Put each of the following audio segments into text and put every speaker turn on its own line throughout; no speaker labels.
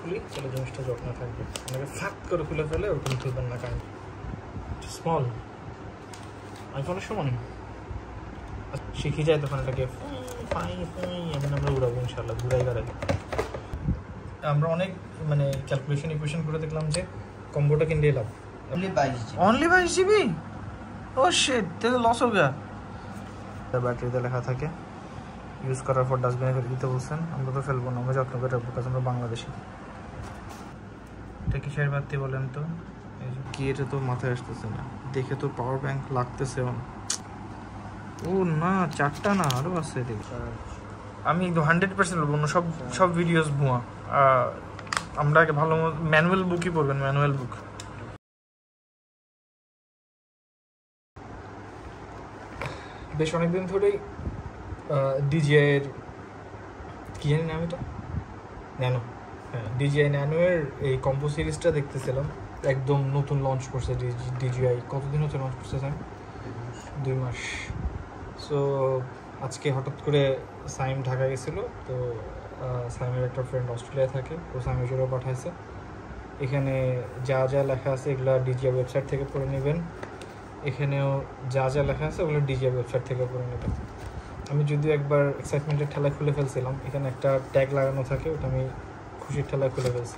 খুলি তাহলে জিনিসটা যত্ন থাকবে, আপনাকে ফাঁক করে খুলে ফেলে ওরকম তুলবেন না, কারণ স্মল আইফোনের সমান শিখে যায় তখন এটাকে এখন আমরা উড়াবো ইনশাল্লাহ, ঘুরাই বেড়াই। আমরা অনেক মানে ক্যালকুলেশন ইকুয়েশন করে দেখলাম যে কম্বোটা কিনতে এলাম অনলি 22 GB। ও শিট, তাহলে লস হয়ে গেল। ব্যাটারিতে লেখা থাকে ইউজ করার পর ডাস্টবিনে ফেলে দিতে বলছেন, আমরা তো ফেলবো না, আমরা যত্ন করে রাখবো, কারণ আমরা বাংলাদেশি। এটা কিসের বাড়তি বলেন তো? কি এটা তো মাথায় আসতেছে না, দেখে তো পাওয়ার ব্যাংক লাগতেছে। ও না, 4টা না, আরও আছে। আমি 100% বলবো না, সব ভিডিওস ভুয়া। আমরা ভালো ম্যানুয়াল বুকই পড়বেন, ম্যানুয়াল বুক। বেশ অনেকদিন ধরেই ডিজিআইয়ের কি জানি নাম, এটা ন্যানো, হ্যাঁ ডিজিআই ন্যানোয়ের এই কম্পো সিরিজটা দেখতেছিলাম। একদম নতুন লঞ্চ করছে ডিজিআই। কতদিন হচ্ছে লঞ্চ করছে? 2 মাস। সো আজকে হঠাৎ করে সাইম ঢাকা গেছিলো, তো সাইমের একটা ফ্রেন্ড অস্ট্রেলিয়ায় থাকে, তো সাইমের জন্য পাঠাইছে। এখানে যা যা লেখা আছে এগুলো ডিজিআই ওয়েবসাইট থেকে পড়ে নেবেন, এখানেও যা যা লেখা আছে ওগুলো ডিজিআই ওয়েবসাইট থেকে পড়ে নেবেন। আমি যদিও একবার এক্সাইটমেন্টের ঠেলায় খুলে ফেলছিলাম, এখানে একটা ট্যাগ লাগানো থাকে, ওটা আমি খুশির ঠেলায় খুলে ফেলছি।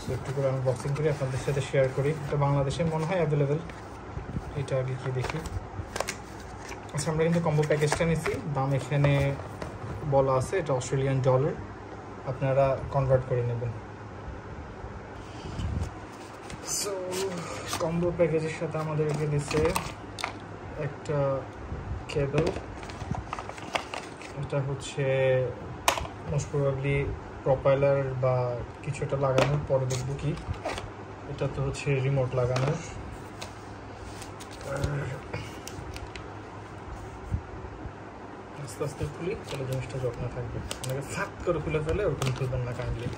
সো একটু করে আমি বক্সিং করি, আপনাদের সাথে শেয়ার করি। এটা বাংলাদেশে মনে হয় অ্যাভেলেবেল, এটা আগে কি দেখি। আচ্ছা, আমরা কিন্তু কম্বো প্যাকেজটা নিছি, দাম এখানে বলা আছে, এটা অস্ট্রেলিয়ান ডলার, আপনারা কনভার্ট করে নেবেন। সো কম্বো প্যাকেজের সাথে আমাদেরকে দিচ্ছে একটা কেবল, এটা হচ্ছে মোস্ট প্রবাবলি প্রোপাইলার বা কিছু একটা লাগানোর, পরে দেখবো কি। এটা তো হচ্ছে রিমোট লাগানোর। আস্তে আস্তে খুলি তাহলে জিনিসটা যত্ন থাকবে, আপনাকে ফাঁক করে খুলে ফেলে ওরকম তুলবেন না কাইন্ডলি।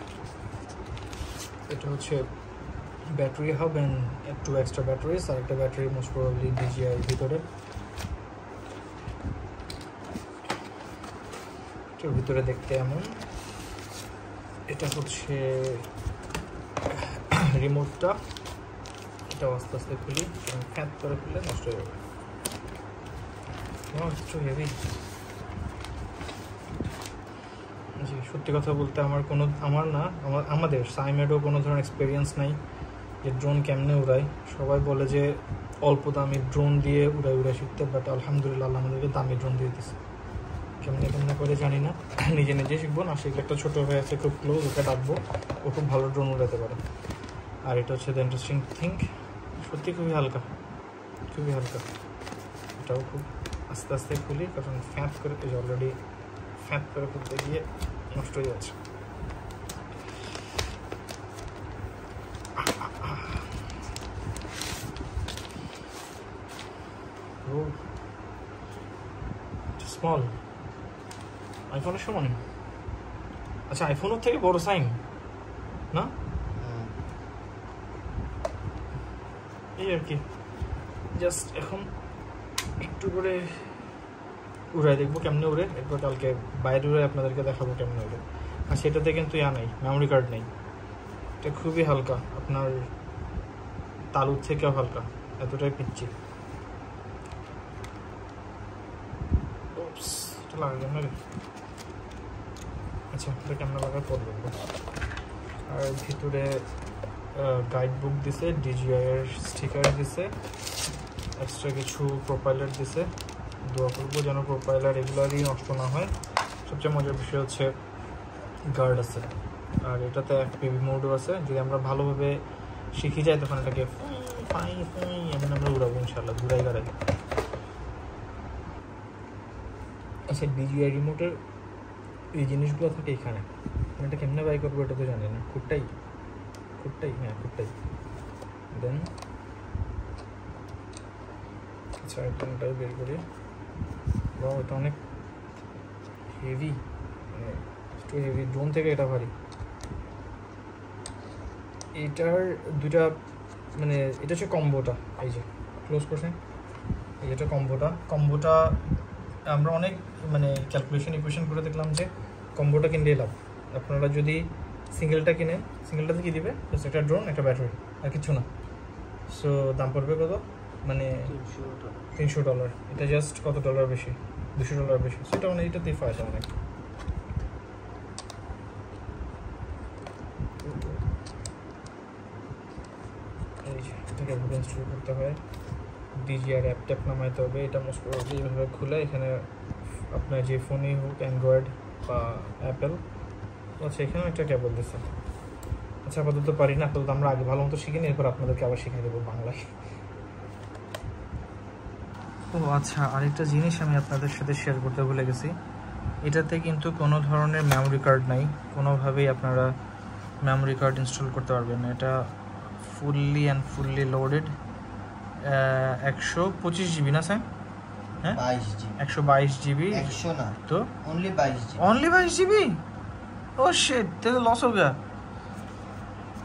এটা হচ্ছে battery hub and 2 extra batteries, আর একটা ব্যাটারি মোস্ট প্রবাবলি ডিজিআই ভিতরে। এটার ভিতরে দেখতে এমন। এটা হচ্ছে রিমোটটা, এটা আস্তে আস্তে খুলি, ফ্যাট করে খুলে নষ্ট হয়ে যাবে। একটু হেভি। জি, সত্যি কথা বলতে আমাদের সাইমেডও কোনো ধরনের এক্সপিরিয়েন্স নাই যে ড্রোন কেমনে উড়ায়। সবাই বলে যে অল্প দামি ড্রোন দিয়ে উড়াই শিখতে, বাট আলহামদুলিল্লাহ আল্লাহ আমাদেরকে দামি ড্রোন দিয়ে দিচ্ছে। কেমনে করে জানি না, নিজে শিখবো। না শিখলে একটা ছোটো হয়ে আছে, খুব ক্লোজ, ওকে ডাকবো, ও খুব ভালো ড্রোন উড়াতে পারে। আর এটা হচ্ছে দ্য ইন্টারেস্টিং থিং, সত্যি খুবই হালকা। এটাও খুব আস্তে আস্তে খুলি, কারণ ফ্যাপ করে অলরেডি ফ্যাপ করে খুলতে গিয়ে নষ্ট হয়ে যাচ্ছে। স্মল আইফোনের সমান। আচ্ছা, আইফোনের থেকে বড় সাইন না, এই আর কি। জাস্ট এখন একটু করে উড়াই দেখবো কেমনে উড়ে, একবার কালকে বাইরে উড়ে আপনাদেরকে দেখাবো কেমনে উড়ে। আর সেটাতে কিন্তু নেই, মেমোরি কার্ড নেই। এটা খুবই হালকা, আপনার তালুর থেকেও হালকা, এতটাই পিচ্ছি। এটা লাগা কেমন রে? আচ্ছা, এটা কেমন লাগার পর দেখবো। আর ভিতরে গাইড বুক দিছে, ডিজিআই এর স্টিকার দিছে, এক্সট্রা কিছু প্রোপাইলার দিছে। দোয়া করবো যেন প্রোপাইলার রেগুলারই নষ্ট না হয়। সবচেয়ে মজার বিষয় হচ্ছে গার্ড আছে, আর এটাতে FPV মোডও আছে। যদি আমরা ভালোভাবে শিখে যাই তখন এটাকে এখন আমরা উড়াবো ইনশাল্লাহ, ঘুরাই বেড়াই। আচ্ছা, ডিজিআই রিমোটের এই জিনিসগুলো থাকে এখানে, এটা কেমনে বাই করবো এটা তো জানি না। খুঁটটাই হ্যাঁ, খুঁটটাই। দেন আচ্ছা, এটাও বের করি। বা এটা অনেক হেভি, মানে একটু হেভি। ড্রোন থেকে এটা ভারী। এটার দুইটা মানে এটা হচ্ছে কম্বোটা, এই যে ক্লোজ করছেন, এই এটা কম্বোটা আমরা অনেক মানে ক্যালকুলেশন ইকুয়েশন করে দেখলাম যে কম্বোটা কিনতে এলাম। আপনারা যদি সিঙ্গেলটা কিনে সিঙ্গেলটাতে কি দিবে, জাস্ট একটা ড্রোন একটা ব্যাটারি আর কিছু না। সো দাম পড়বে কত, মানে $300। এটা জাস্ট কত ডলার বেশি, $200 বেশি। সেটা মানে এটাতেই ফায়দা অনেক। এই যে এটাকে ইনস্টল করতে হয়, DJI অ্যাপ ট্যাপ নামাইতে হবে। এটা মোস্ট প্রবাবলি এইভাবে খুলে এখানে আপনার যে ফোনই হোক, অ্যান্ড্রয়েড বা অ্যাপেল, আচ্ছা এখানেও একটা কেবল দিচ্ছে। আচ্ছা আপাতত পারি না, আপাতত আমরা আগে ভালো মতো শিখিনি, এরপর আপনাদেরকে আবার শিখিয়ে দেবো বাংলায়। ও আচ্ছা, আরেকটা জিনিস আমি আপনাদের সাথে শেয়ার করতে ভুলে গেছি। এটাতে কিন্তু কোনো ধরনের মেমোরি কার্ড নাই, কোনোভাবেই আপনারা মেমোরি কার্ড ইনস্টল করতে পারবেন না। এটা ফুললি লোডেড 125 জিবি না স্যার? হ্যাঁ 122 জিবি।
100 না
তো
only 22 GB.
Only 22 GB? Oh shit, তাহলে লস হয়ে গেল।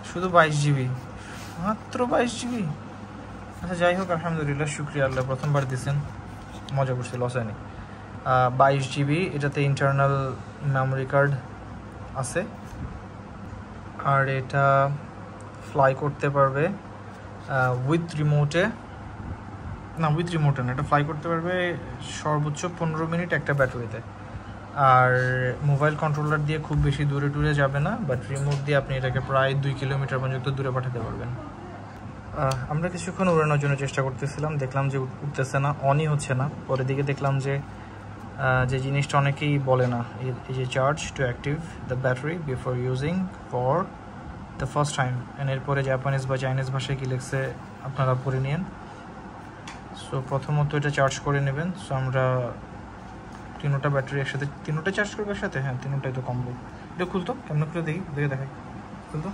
শুধু 22 জিবি, মাত্র 22 জিবি। আচ্ছা যাই হোক, আলহামদুলিল্লাহ, শুক্রিয়া আল্লাহ, প্রথমবার দিয়েছেন, মজা করছি, লস হয়নি। 22 জিবি, এটাতে ইন্টারনাল মেমোরি কার্ড আছে। আর এটা ফ্লাই করতে পারবে উইথ রিমোটে না, এটা ফ্লাই করতে পারবে সর্বোচ্চ 15 মিনিট একটা ব্যাটারিতে। আর মোবাইল কন্ট্রোলার দিয়ে খুব বেশি দূরে যাবে না, বাট রিমোট দিয়ে আপনি এটাকে প্রায় 2 কিলোমিটার পর্যন্ত দূরে পাঠাতে পারবেন। আমরা কিছুক্ষণ উড়ানোর জন্য চেষ্টা করতেছিলাম, দেখলাম যে উঠতেছে না, অনই হচ্ছে না। পরের দিকে দেখলাম যে জিনিসটা অনেকেই বলে না, এই যে charge to active the battery before using for the first time. এরপরে জাপানিজ বা চাইনিজ ভাষায় কী লিখছে আপনারা পড়ে নিন। সো প্রথমত এটা চার্জ করে নেবেন। সো আমরা 3টা ব্যাটারি একসাথে, 3টা চার্জ করবো একসাথে, হ্যাঁ 3টাই তো কম্বো। এটা খুলতো, কেমন খুলে দেখি, দেখাই, খুলতো।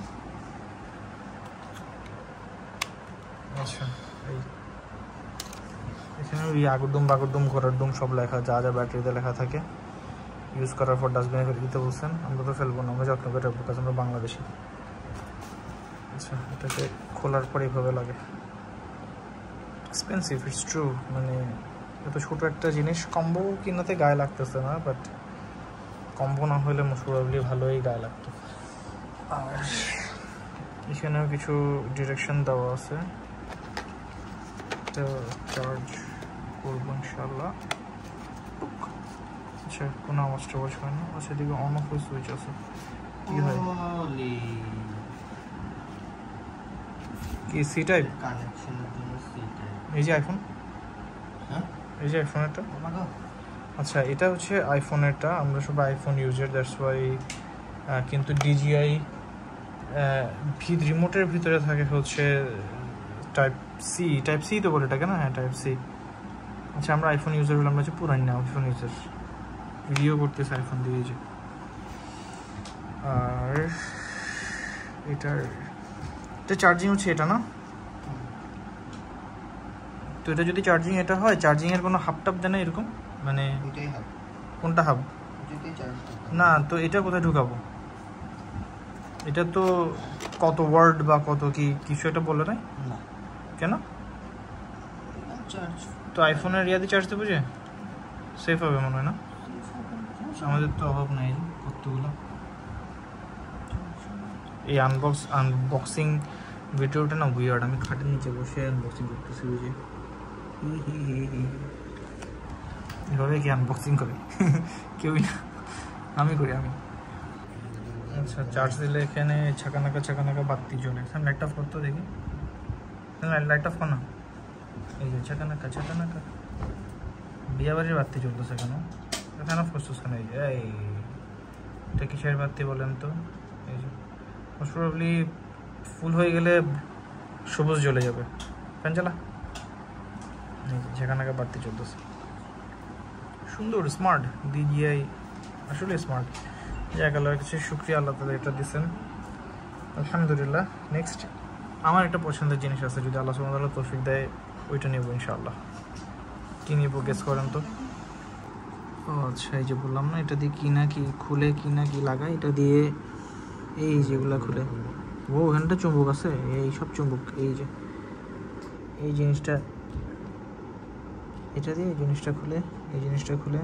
আচ্ছা, এই এখানে ওই আগরদম ঘোরার দুম সব লেখা, যা ব্যাটারিতে লেখা থাকে। ইউজ করার পর ডাস্টবিনে ফেলে দিতে বলছেন, আমরা তো ফেলবো না, আমরা যত্ন করে রাখবো, কারণ আমরা বাংলাদেশি। আচ্ছা, এটাকে খোলার পর এইভাবে লাগে। এক্সপেন্সিভ, ইটস ট্রু, মানে এত ছোটো একটা জিনিস কম্বো কিনাতে গায়ে লাগতেছে না, বাট কম্বো না হলে মোস্ট প্রবাবলি ভালোই গায়ে লাগতো। আর এখানেও কিছু ডিরেকশন দেওয়া আছে, তো চার্জ করবো ইনশাল্লাহ। আচ্ছা, কোনো আওয়াজ টাওয়াজ হয় না। আচ্ছা, এদিকে অন অফ সুইচ আছে, কি হয় কি সি টাইপ
কানেকশনের জন্য সি টাইপ।
এই যে আইফোন,
হ্যাঁ
এই যে আইফোনেরটা। আচ্ছা, এটা হচ্ছে আইফোনেরটা, আমরা সবাই আইফোন ইউজার, দ্যাটস ওয়াই। কিন্তু DJI রিমোটের ভিতরে থাকে হচ্ছে টাইপ সি তো বলে এটাকে না? হ্যাঁ, টাইপ সি। আচ্ছা, আমরা আইফোন ইউজার হলে আমরা হচ্ছে পুরান না আইফোন ইউজার, ভিডিও করতেছে আইফোন দিয়ে। যে আর এটা চার্জিং হচ্ছে এটা না? তো এটা যদি চার্জিং এটা হয়, চার্জিংয়ের কোনো হাব টাপ দেয় না এরকম, মানে কোনটা হাব না? তো এটা কোথায় ঢুকাবো? এটা তো কত ওয়ার্ড বা কত কি কিছু একটা বলে নাই কেন? তো আইফোনের ইয়াদি চার্জ দেবো, যে সেফ হবে মনে হয় না? আমাদের তো অভাব নাই কতগুলো। এই আনবক্সিং ভিডিওটা না উইয়ার্ড, আমি খাটের নিচে বসে আনবক্সিং করতেছি, বুঝি এভাবে কি আনবক্সিং করে? কেউই না, আমি করি আমি। আচ্ছা, চার্জ দিলে এখানে ছাকানাকা বাতি জ্বলে। লাইট অফ করতো দেখি, লাইট অফ কর না। এই যে ছাকানাকা বিয়া বাড়ির বাতি জ্বলতেছে কেন? এখানে অফ করছিস কেন? এই এটা কিসের বাতি বলেন তো? এই যে মোস্ট প্রবাবলি ফুল হয়ে গেলে সবুজ জ্বলে যাবে। ফ্যান চালা। এই যে ছাকানাকা বাতি চলতেছে, সুন্দর, স্মার্ট। DJI আসলে স্মার্ট। যাক, আল্লাহর কাছে শুকরিয়া, আল্লাহ তাদের এটা দিচ্ছেন, আলহামদুলিল্লাহ। নেক্সট আমার একটা পছন্দের জিনিস আছে, যদি আল্লাহ সুবহানাহু ওয়া তাআলা তৌফিক দেয় ওইটা নেব ইনশাআল্লাহ। কী নেব গেস করেন তো? ও আচ্ছা, এই যে বললাম না, এটা দিয়ে কি খুলে কি লাগায়, এটা দিয়ে এই যেগুলো খুলে। ও ওখানটা চুম্বক আছে, এই সব চুম্বক। এই যে এই জিনিসটা, এটা দিয়ে এই জিনিসটা খুলে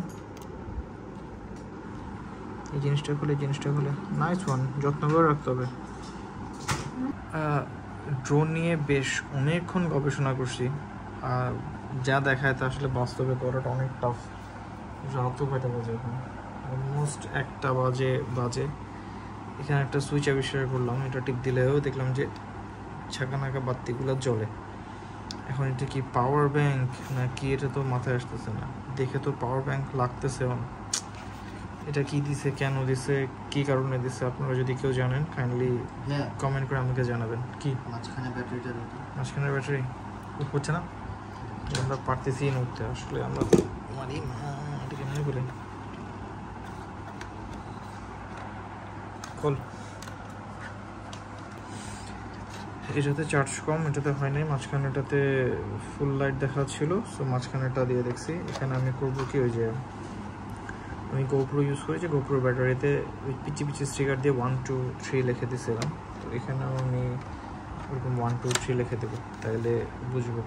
এই জিনিসটা খুলে নাইস ওয়ান, যত্ন করে রাখতে হবে। ড্রোন নিয়ে বেশ অনেকক্ষণ গবেষণা করছি, আর যা দেখায় তা আসলে বাস্তবে করাটা অনেক টাফ। রাতও কয়টা বাজে এখন, অলমোস্ট 1টা বাজে। এখানে একটা সুইচ আবিষ্কার করলাম, এটা টিপ দিলেও দেখলাম যে ছাকানাকা বাতিগুলো জ্বলে। এখন এটা কি পাওয়ার ব্যাংক না কি, এটা তো মাথায় আসতেছে না। দেখে তো পাওয়ার ব্যাংক লাগতেছে। এটা কি দিছে, কেন দিছে, কি কারণে দিছে, আপনারা যদি কেউ জানেন কাইন্ডলি কমেন্ট করে আমাকে জানাবেন। কি
মাঝখানে ব্যাটারিটা দেখো,
মাঝখানের ব্যাটারি উঠছে না, আমরা পারতেছি না উঠতে। আসলে আমরা তো মারি না, এটাকে মনে বলে খোল। এটাতে চার্জ কম, এটাতে হয় নাই। মাঝখানেটাতে ফুল লাইট দেখাচ্ছিল, সো মাঝখানেটা দিয়ে দেখছি। এখানে আমি করবো কি, ওই যে আমি গোপ্রো ইউজ করেছি, গোপ্রো ব্যাটারিতে ওই পিচি স্টিকার দিয়ে 1 2 3 লিখে দিয়েছিলাম। তো এখানেও আমি ওরকম 1 2 3 লিখে দেবো, তাইলে বুঝবো।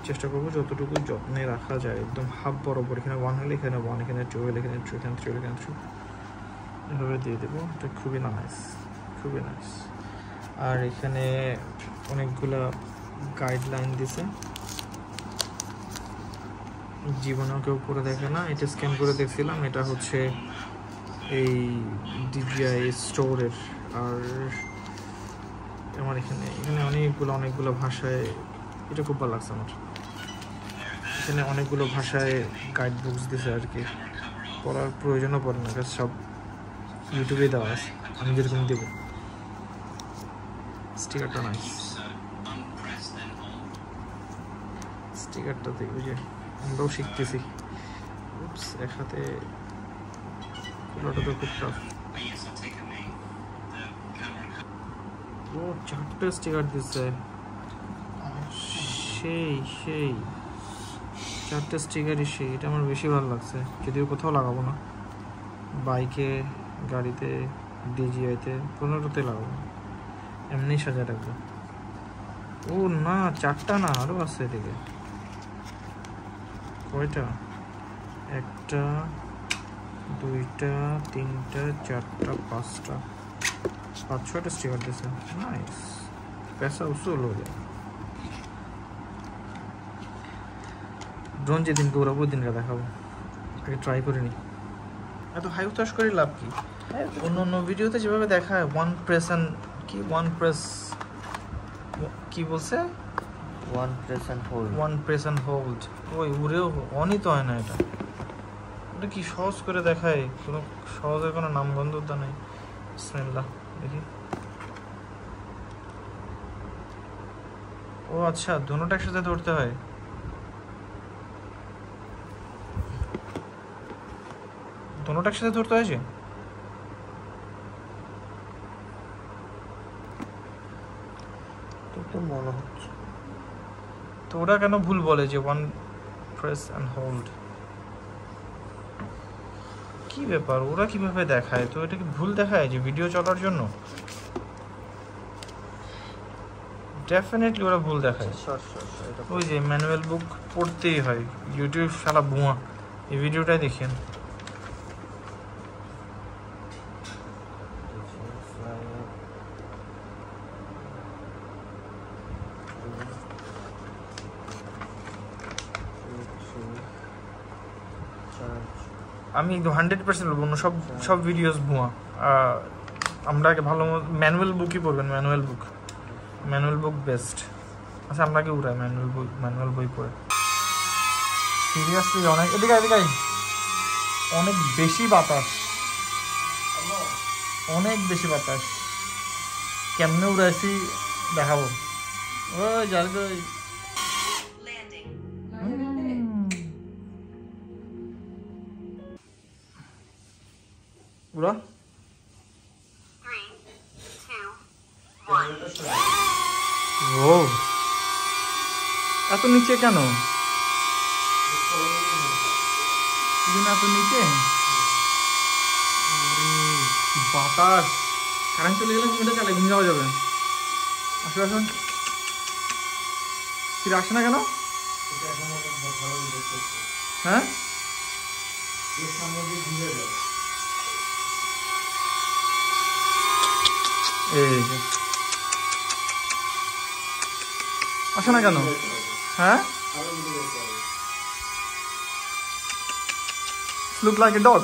চেষ্টা করবো যতটুকু যত্নে রাখা যায়, একদম হাফ বরাবর। এখানে 1 হলে এখানে 1, এখানে 2 হলে এখানে 2, এখানে 3 হলে এখানে 3, এভাবে দিয়ে দেবো। এটা খুবই নাইস। আর এখানে অনেকগুলা গাইডলাইন দিছে, জীবনেও কেউ পড়ে দেখে না। এটা স্ক্যান করে দেখছিলাম, এটা হচ্ছে এই DJI স্টোরের। আর আমার এখানে অনেকগুলো ভাষায়, এটা খুব ভালো লাগছে আমার। এখানে অনেকগুলো ভাষায় গাইড বুকস দিছে আর কি, পড়ার প্রয়োজনও পড়ে না, সব ইউটিউবে দেওয়া আছে, আমি যেরকম দেবো। স্টিকারটা নাইস, স্টিকারটা দেখবো যে আমরাও শিখতেছি। এক হাতে খোলাটা তো খুব টাফ। ও 4টে স্টিকার দিচ্ছে, সেই 4টে স্টিকারই সেই। এটা আমার বেশি ভালো লাগছে, যদিও কোথাও লাগাবো না, বাইকে, গাড়িতে, DJI-তে, 15তে লাগাবো, এমনি সাজা রাখবো। ও না, 4টা না, আরও আছে এদিকে। কয়টা? 1টা 2টা 3টা 4টা 5টা 5-6টা স্টিকার দিয়েছে। নাইস, पैसा उसूल हो जाए। ড্রোন যেদিনকে উড়াবো দিনকে দেখাবো, আগে ট্রাই করে নিই। এত হাই উতাস করে লাভ কি? অন্য ভিডিওতে যেভাবে দেখায় ওয়ান প্রেস কি বলছে,
ওয়ান প্রেস অ্যান্ড হোল্ড।
ওই উড়েও অনই তো হয় না। এটা কি সহজ করে দেখায়, কোনো সহজের কোনো নামগন্ধতা নেই। বিসমিল্লাহ, দেখি। ও আচ্ছা, দুটোটা একসাথে ধরতে হয়। দুটোটা একসাথে ধরতে হয়েছে।
তো মনে হচ্ছে
তো ওরা কেন ভুল বলে যে ওয়ান প্রেস অ্যান্ড হোল্ড? কি ব্যাপার, ওরা কিভাবে দেখায়? তো এটা কি ভুল দেখায় যে ভিডিও চলার জন্য? ডেফিনেটলি ওরা ভুল দেখায়। ওই যে ম্যানুয়াল বুক পড়তেই হয়, ইউটিউব শালা বুয়া। এই ভিডিওটাই দেখেন। আমি 100% বলবো না, সব ভিডিওস ভুয়া। আমরা আগে ভালো ম্যানুয়াল বুকই পড়বেন, ম্যানুয়াল বুক বেস্ট। আচ্ছা, আমরা কি উড়াই ম্যানুয়াল বই পড়ে? সিরিয়াসলি এদিকে অনেক বেশি বাতাস, কেমনে উড়াইছি দেখাবো। ওই যার উড়া। ও এত নিচে কেন? এত নিচে বাতাস, কারেন্ট চলে গেলে ফোনটা চালাই ঘুম যাওয়া যাবে। আসুন ফিরে আসে না কেন? হ্যাঁ এই যে আসে না কেন? হ্যাঁ, look like a dog.